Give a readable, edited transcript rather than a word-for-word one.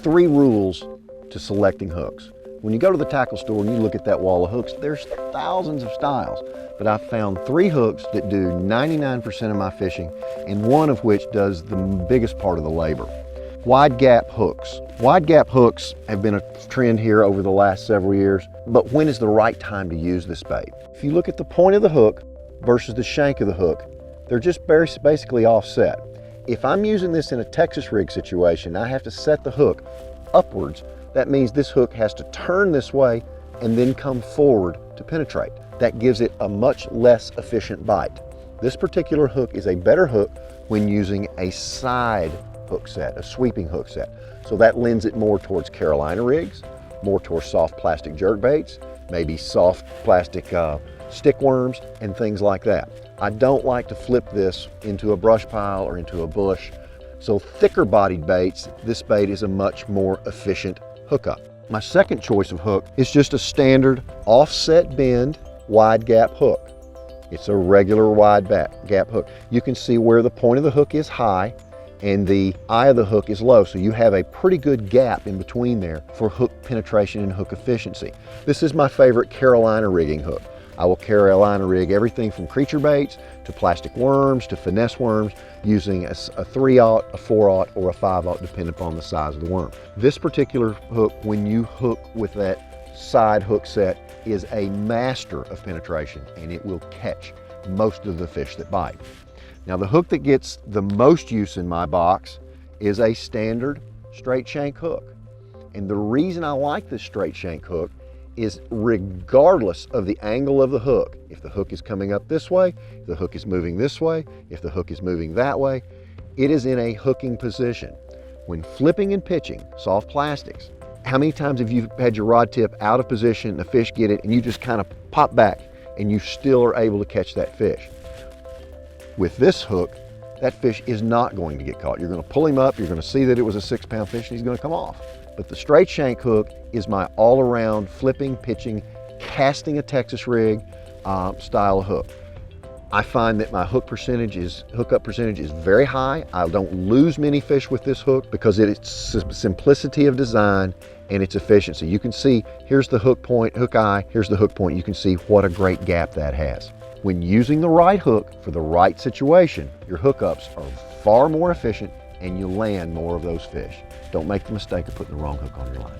Three rules to selecting hooks. When you go to the tackle store and you look at that wall of hooks, there's thousands of styles, but I've found 3 hooks that do 99% of my fishing, and one of which does the biggest part of the labor. Wide gap hooks. Wide gap hooks have been a trend here over the last several years, but when is the right time to use this bait? If you look at the point of the hook versus the shank of the hook, they're just basically offset. If I'm using this in a Texas rig situation, I have to set the hook upwards. That means this hook has to turn this way and then come forward to penetrate. That gives it a much less efficient bite. This particular hook is a better hook when using a side hook set, a sweeping hook set. So that lends it more towards Carolina rigs, more towards soft plastic jerk baits, maybe soft plastic stick worms and things like that. I don't like to flip this into a brush pile or into a bush. So thicker bodied baits, this bait is a much more efficient hookup. My second choice of hook is just a standard offset bend wide gap hook. It's a regular wide gap hook. You can see where the point of the hook is high and the eye of the hook is low, so you have a pretty good gap in between there for hook penetration and hook efficiency. This is my favorite Carolina rigging hook. I will Carolina rig everything from creature baits to plastic worms to finesse worms using a 3/0, a 4/0, or a 5/0 depending upon the size of the worm. This particular hook, when you hook with that side hook set, is a master of penetration, and it will catch most of the fish that bite. Now the hook that gets the most use in my box is a standard straight shank hook. And the reason I like this straight shank hook is regardless of the angle of the hook, if the hook is coming up this way, if the hook is moving this way, if the hook is moving that way, it is in a hooking position. When flipping and pitching soft plastics, how many times have you had your rod tip out of position, the fish get it, and you just kind of pop back and you still are able to catch that fish? With this hook, that fish is not going to get caught. You're going to pull him up, you're going to see that it was a 6-pound fish, and he's going to come off. But the straight shank hook is my all-around flipping, pitching, casting a Texas rig style hook. I find that my hookup percentage is very high. I don't lose many fish with this hook because of its simplicity of design and its efficiency. You can see, here's the hook point, hook eye, here's the hook point. You can see what a great gap that has. When using the right hook for the right situation, your hookups are far more efficient and you land more of those fish. Don't make the mistake of putting the wrong hook on your line.